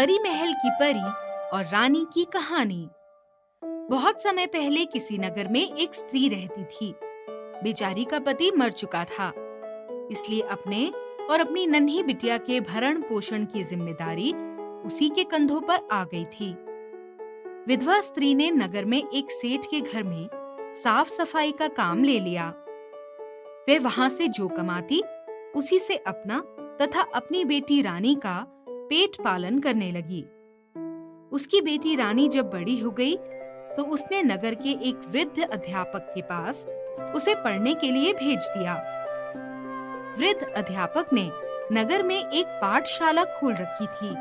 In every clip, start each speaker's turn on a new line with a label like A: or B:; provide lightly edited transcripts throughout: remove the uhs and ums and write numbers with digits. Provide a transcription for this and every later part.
A: परी महल की परी और रानी की कहानी। बहुत समय पहले किसी नगर में एक स्त्री रहती थी। बेचारी का पति मर चुका था, इसलिए अपने और अपनी नन्ही बिटिया के भरण पोषण की जिम्मेदारी उसी के कंधों पर आ गई थी। विधवा स्त्री ने नगर में एक सेठ के घर में साफ सफाई का काम ले लिया। वे वहां से जो कमाती उसी से अपना तथा अपनी बेटी रानी का पेट पालन करने लगी। उसकी बेटी रानी जब बड़ी हो गई तो उसने नगर के एक वृद्ध अध्यापक के पास उसे पढ़ने के लिए भेज दिया। वृद्ध अध्यापक ने नगर में एक पाठशाला खोल रखी थी,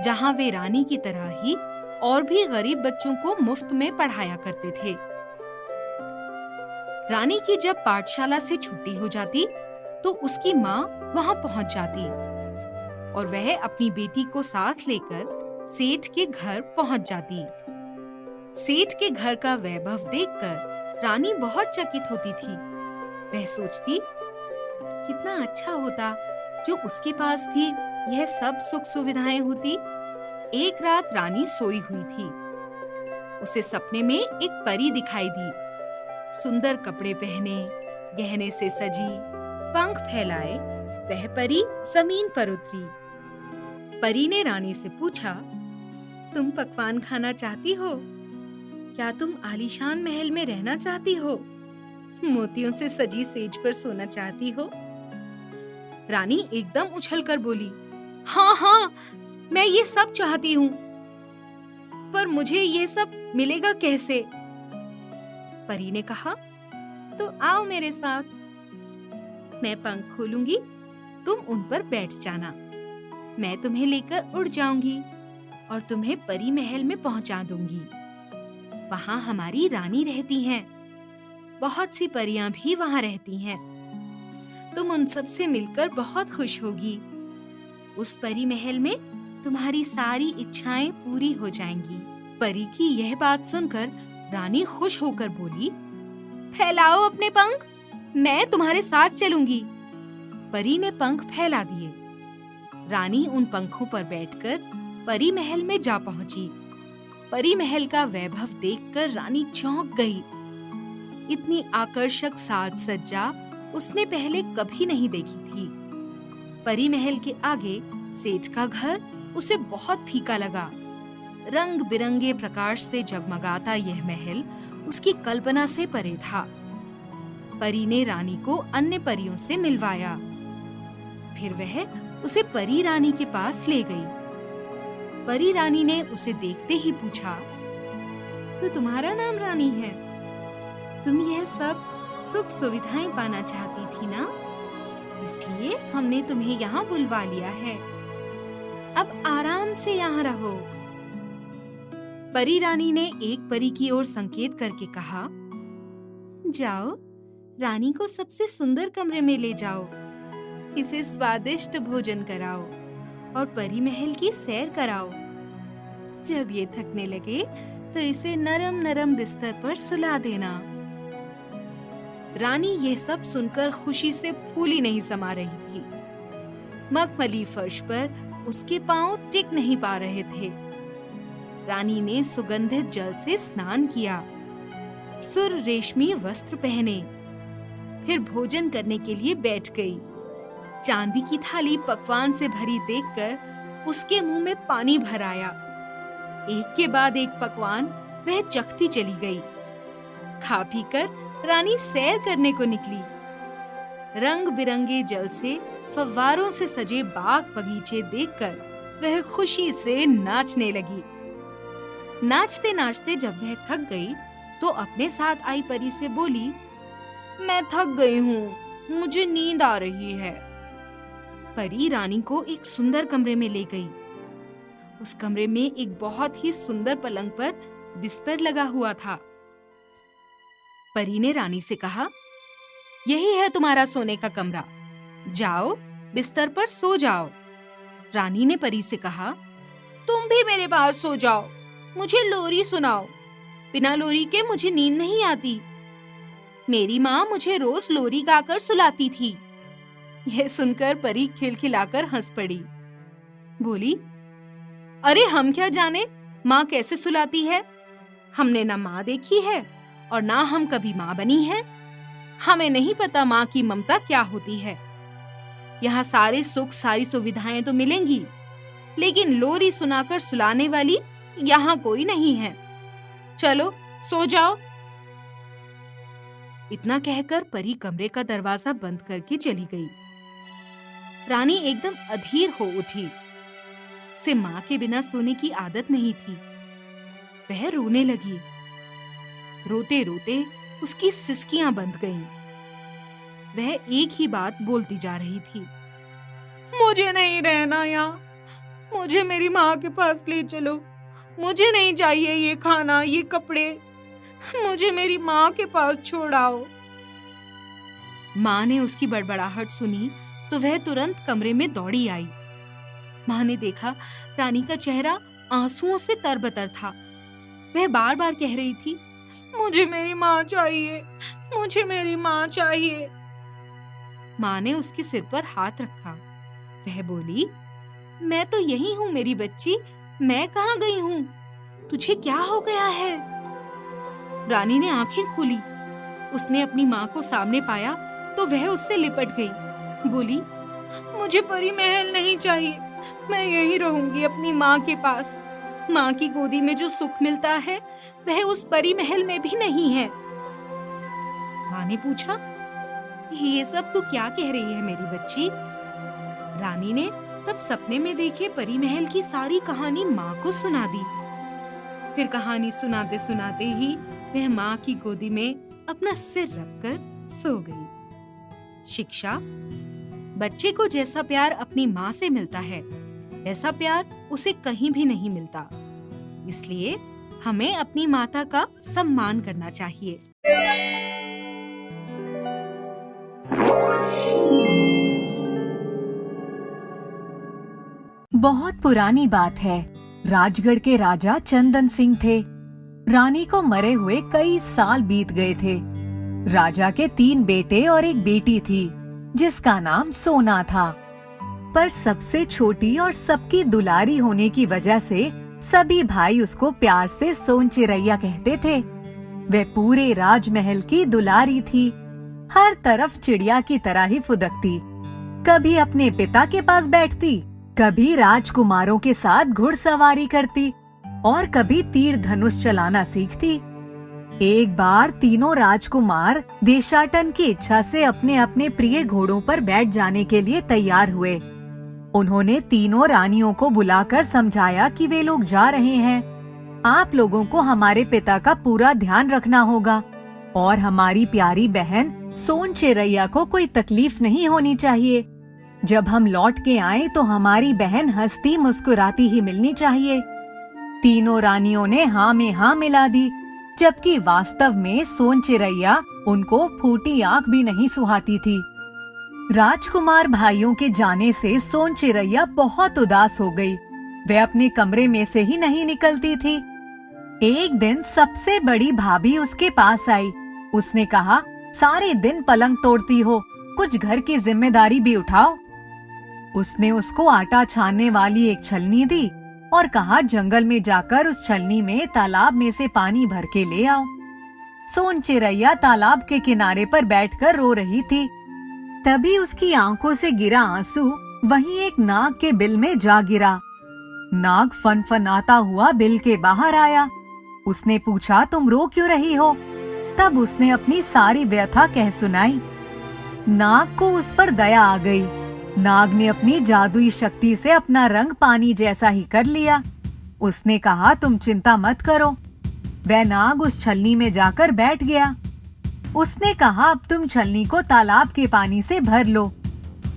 A: जहां वे रानी की तरह ही और भी गरीब बच्चों को मुफ्त में पढ़ाया करते थे। रानी की जब पाठशाला से छुट्टी हो जाती तो उसकी माँ वहां पहुंच जाती और वह अपनी बेटी को साथ लेकर सेठ के घर पहुंच जाती। सेठ के घर का वैभव देखकर रानी बहुत चकित होती थी। वह सोचती, कितना अच्छा होता जो उसके पास भी यह सब सुख सुविधाएं होती। एक रात रानी सोई हुई थी। उसे सपने में एक परी दिखाई दी। सुंदर कपड़े पहने, गहने से सजी, पंख फैलाए वह परी जमीन पर उतरी। परी ने रानी से पूछा, तुम पकवान खाना चाहती हो? क्या तुम आलीशान महल में रहना चाहती हो? मोतियों से सजी सेज पर सोना चाहती हो? रानी एकदम उछलकर बोली, हाँ हाँ, मैं ये सब चाहती हूँ, पर मुझे ये सब मिलेगा कैसे? परी ने कहा, तो आओ मेरे साथ। मैं पंख खोलूंगी, तुम उन पर बैठ जाना। मैं तुम्हें लेकर उड़ जाऊंगी और तुम्हें परी महल में पहुंचा दूंगी। वहां हमारी रानी रहती हैं। बहुत सी परियां भी वहां रहती हैं। तुम उन सब से मिलकर बहुत खुश होगी। उस परी महल में तुम्हारी सारी इच्छाएं पूरी हो जाएंगी। परी की यह बात सुनकर रानी खुश होकर बोली, फैलाओ अपने पंख, मैं तुम्हारे साथ चलूंगी। परी ने पंख फैला दिए। रानी उन पंखों पर बैठकर परी महल में जा पहुंची। परी महल का वैभव देखकर रानी चौंक गई। इतनी आकर्षक साज सज्जा उसने पहले कभी नहीं देखी थी। परी महल के आगे सेठ का घर उसे बहुत फीका लगा। रंग बिरंगे प्रकाश से जगमगाता यह महल उसकी कल्पना से परे था। परी ने रानी को अन्य परियों से मिलवाया। फिर वह उसे परी रानी के पास ले गई। परी रानी ने उसे देखते ही पूछा, तो तुम्हारा नाम रानी है? तुम यह सब सुख सुविधाएं पाना चाहती थी ना? इसलिए हमने तुम्हें यहाँ बुलवा लिया है। अब आराम से यहाँ रहो। परी रानी ने एक परी की ओर संकेत करके कहा, जाओ, रानी को सबसे सुंदर कमरे में ले जाओ। इसे स्वादिष्ट भोजन कराओ और परी महल की सैर कराओ। जब ये थकने लगे तो इसे नरम नरम बिस्तर पर सुला देना। रानी यह सब सुनकर खुशी से फूली नहीं समा रही थी। मखमली फर्श पर उसके पांव टिक नहीं पा रहे थे। रानी ने सुगंधित जल से स्नान किया, सुर रेशमी वस्त्र पहने, फिर भोजन करने के लिए बैठ गई। चांदी की थाली पकवान से भरी देखकर उसके मुंह में पानी भर आया। एक के बाद एक पकवान वह चखती चली गई। खा पीकर रानी सैर करने को निकली। रंग बिरंगे जल से फव्वारों से सजे बाग बगीचे देखकर वह खुशी से नाचने लगी। नाचते नाचते जब वह थक गई तो अपने साथ आई परी से बोली, मैं थक गई हूँ, मुझे नींद आ रही है। परी रानी को एक सुंदर कमरे में ले गई। उस कमरे में एक बहुत ही सुंदर पलंग पर बिस्तर लगा हुआ था। परी ने रानी से कहा, यही है तुम्हारा सोने का कमरा, जाओ बिस्तर पर सो जाओ। रानी ने परी से कहा, तुम भी मेरे पास सो जाओ, मुझे लोरी सुनाओ। बिना लोरी के मुझे नींद नहीं आती। मेरी माँ मुझे रोज लोरी गाकर सुलाती थी। यह सुनकर परी खिलखिलाकर हंस पड़ी। बोली, अरे हम क्या जाने माँ कैसे सुलाती है। हमने ना माँ देखी है और ना हम कभी माँ बनी है। हमें नहीं पता माँ की ममता क्या होती है। यहाँ सारे सुख सारी सुविधाएं तो मिलेंगी, लेकिन लोरी सुनाकर सुलाने वाली यहाँ कोई नहीं है। चलो सो जाओ। इतना कहकर परी कमरे का दरवाजा बंद करके चली गई। रानी एकदम अधीर हो उठी। उसे माँ के बिना सोने की आदत नहीं थी। वह रोने लगी। रोते रोते उसकी सिसकियां बंध गईं। वह एक ही बात बोलती जा रही थी, मुझे नहीं रहना यहाँ, मुझे मेरी माँ के पास ले चलो। मुझे नहीं चाहिए ये खाना, ये कपड़े, मुझे मेरी माँ के पास छोड़ाओ। माँ ने उसकी बड़बड़ाहट सुनी तो वह तुरंत कमरे में दौड़ी आई। माँ ने देखा रानी का चेहरा आंसुओं से तरबतर था। वह बार बार कह रही थी, मुझे मेरी माँ चाहिए, मुझे मेरी माँ चाहिए। माँ ने उसके सिर पर हाथ रखा। वह बोली, मैं तो यही हूँ मेरी बच्ची, मैं कहाँ गई हूँ? तुझे क्या हो गया है? रानी ने आंखें खोली। उसने अपनी माँ को सामने पाया तो वह उससे लिपट गई। बोली, मुझे परी महल नहीं चाहिए, मैं यहीं रहूंगी अपनी माँ के पास। माँ की गोदी में जो सुख मिलता है वह उस परी महल में भी नहीं है। माँ ने पूछा, ये सब तू क्या कह रही है मेरी बच्ची? रानी ने तब सपने में देखे परी महल की सारी कहानी माँ को सुना दी। फिर कहानी सुनाते सुनाते ही वह माँ की गोदी में अपना सिर रखकर सो गई। शिक्षा, बच्चे को जैसा प्यार अपनी माँ से मिलता है वैसा प्यार उसे कहीं भी नहीं मिलता। इसलिए हमें अपनी माता का सम्मान करना चाहिए।
B: बहुत पुरानी बात है। राजगढ़ के राजा चंदन सिंह थे। रानी को मरे हुए कई साल बीत गए थे। राजा के 3 बेटे और एक बेटी थी जिसका नाम सोना था। पर सबसे छोटी और सबकी दुलारी होने की वजह से सभी भाई उसको प्यार से सोन चिरैया कहते थे। वह पूरे राजमहल की दुलारी थी। हर तरफ चिड़िया की तरह ही फुदकती। कभी अपने पिता के पास बैठती, कभी राजकुमारों के साथ घुड़सवारी करती और कभी तीर धनुष चलाना सीखती। एक बार तीनों राजकुमार देशाटन की इच्छा से अपने अपने प्रिय घोड़ों पर बैठ जाने के लिए तैयार हुए। उन्होंने तीनों रानियों को बुलाकर समझाया कि वे लोग जा रहे हैं। आप लोगों को हमारे पिता का पूरा ध्यान रखना होगा और हमारी प्यारी बहन सोन चिरैया को कोई तकलीफ नहीं होनी चाहिए। जब हम लौट के आए तो हमारी बहन हंसती मुस्कुराती ही मिलनी चाहिए। तीनों रानियों ने हाँ में हाँ मिला दी, जबकि वास्तव में सोन चिरैया उनको फूटी आंख भी नहीं सुहाती थी। राजकुमार भाइयों के जाने से सोन चिरैया बहुत उदास हो गई। वह अपने कमरे में से ही नहीं निकलती थी। एक दिन सबसे बड़ी भाभी उसके पास आई। उसने कहा, सारे दिन पलंग तोड़ती हो, कुछ घर की जिम्मेदारी भी उठाओ। उसने उसको आटा छानने वाली एक छलनी दी और कहा, जंगल में जाकर उस छलनी में तालाब में से पानी भर के ले आओ। सोन चिरैया तालाब के किनारे पर बैठकर रो रही थी। तभी उसकी आंखों से गिरा आंसू वहीं एक नाग के बिल में जा गिरा। नाग फनफनाता हुआ बिल के बाहर आया। उसने पूछा, तुम रो क्यों रही हो? तब उसने अपनी सारी व्यथा कह सुनाई। नाग को उस पर दया आ गई। नाग ने अपनी जादुई शक्ति से अपना रंग पानी जैसा ही कर लिया। उसने कहा, तुम चिंता मत करो। वह नाग उस छलनी में जाकर बैठ गया। उसने कहा, अब तुम छलनी को तालाब के पानी से भर लो।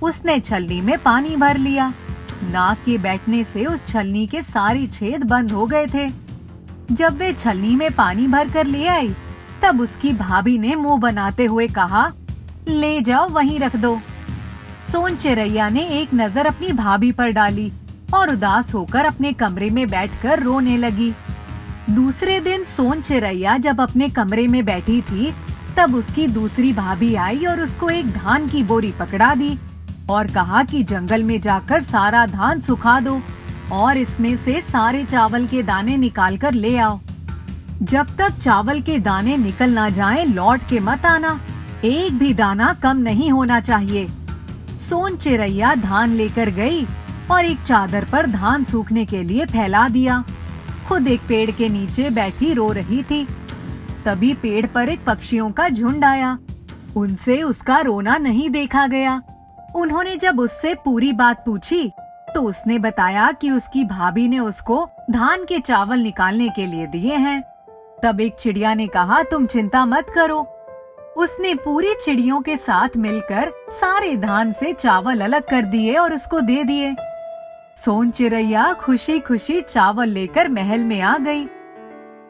B: उसने छलनी में पानी भर लिया। नाग के बैठने से उस छलनी के सारे छेद बंद हो गए थे। जब वे छलनी में पानी भर कर ले आई, तब उसकी भाभी ने मुंह बनाते हुए कहा, ले जाओ वहीं रख दो। सोन चिरैया ने एक नजर अपनी भाभी पर डाली और उदास होकर अपने कमरे में बैठकर रोने लगी। दूसरे दिन सोन चिरैया जब अपने कमरे में बैठी थी, तब उसकी दूसरी भाभी आई और उसको एक धान की बोरी पकड़ा दी और कहा कि जंगल में जाकर सारा धान सुखा दो। और इसमें से सारे चावल के दाने निकाल कर ले आओ। जब तक चावल के दाने निकल ना जाएं, लौट के मत आना। एक भी दाना कम नहीं होना चाहिए। सोन चिरैया धान लेकर गई और एक चादर पर धान सूखने के लिए फैला दिया। खुद एक पेड़ के नीचे बैठी रो रही थी। तभी पेड़ पर एक पक्षियों का झुंड आया। उनसे उसका रोना नहीं देखा गया। उन्होंने जब उससे पूरी बात पूछी तो उसने बताया कि उसकी भाभी ने उसको धान के चावल निकालने के लिए दिए हैं। तब एक चिड़िया ने कहा, तुम चिंता मत करो। उसने पूरी चिड़ियों के साथ मिलकर सारे धान से चावल अलग कर दिए और उसको दे दिए। सोन चिरैया खुशी खुशी चावल लेकर महल में आ गई।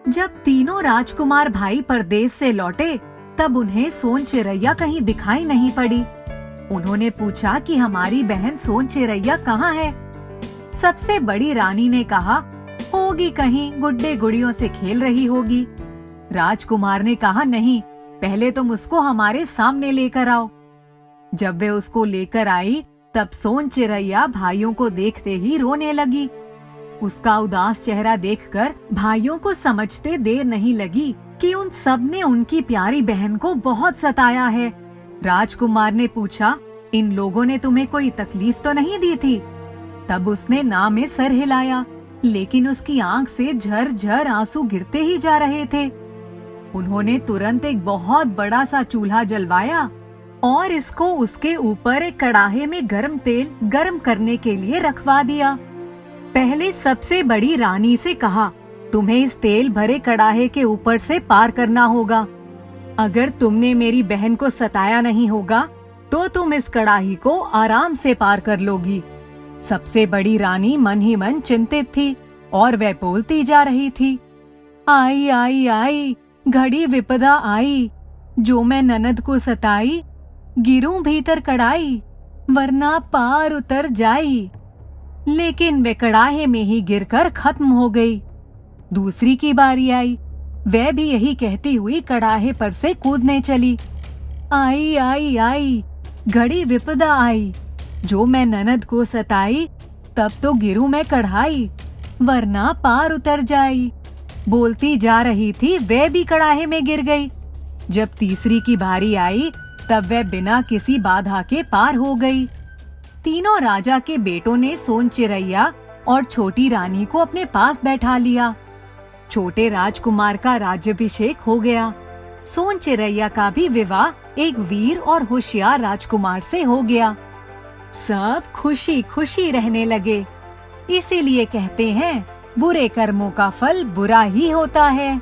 B: जब तीनों राजकुमार भाई परदेश से लौटे तब उन्हें सोन चिरैया कहीं दिखाई नहीं पड़ी। उन्होंने पूछा कि हमारी बहन सोन चिरैया कहाँ है? सबसे बड़ी रानी ने कहा, होगी कहीं गुड्डे गुड़ियों से खेल रही होगी। राजकुमार ने कहा, नहीं, पहले तुम उसको हमारे सामने लेकर आओ। जब वे उसको लेकर आई तब सोन चिरैया भाइयों को देखते ही रोने लगी। उसका उदास चेहरा देखकर भाइयों को समझते देर नहीं लगी कि उन सब ने उनकी प्यारी बहन को बहुत सताया है। राजकुमार ने पूछा, इन लोगों ने तुम्हें कोई तकलीफ तो नहीं दी थी? तब उसने ना में सर हिलाया, लेकिन उसकी आंख से झरझर आंसू गिरते ही जा रहे थे। उन्होंने तुरंत एक बहुत बड़ा सा चूल्हा जलवाया और इसको उसके ऊपर एक कड़ाहे में गर्म तेल गर्म करने के लिए रखवा दिया। पहले सबसे बड़ी रानी से कहा, तुम्हें इस तेल भरे कड़ाहे के ऊपर से पार करना होगा। अगर तुमने मेरी बहन को सताया नहीं होगा तो तुम इस कड़ाही को आराम से पार कर लोगी। सबसे बड़ी रानी मन ही मन चिंतित थी और वह बोलती जा रही थी, आई आई आई, घड़ी विपदा आई, जो मैं ननद को सताई, गिरूं भीतर कड़ाई, वरना पार उतर जाई। लेकिन वे कड़ाहे में ही गिरकर खत्म हो गई। दूसरी की बारी आई। वह भी यही कहती हुई कड़ाहे पर से कूदने चली। आई आई आई, घड़ी विपदा आई, जो मैं ननद को सताई, तब तो गिरूं मैं कढ़ाई, वरना पार उतर जाई। बोलती जा रही थी, वह भी कड़ाहे में गिर गई। जब तीसरी की बारी आई तब वह बिना किसी बाधा के पार हो गई। तीनों राजा के बेटों ने सोन चिरैया और छोटी रानी को अपने पास बैठा लिया। छोटे राजकुमार का राज्याभिषेक हो गया। सोन चिरैया का भी विवाह एक वीर और होशियार राजकुमार से हो गया। सब खुशी खुशी रहने लगे। इसीलिए कहते हैं, बुरे कर्मों का फल बुरा ही होता है।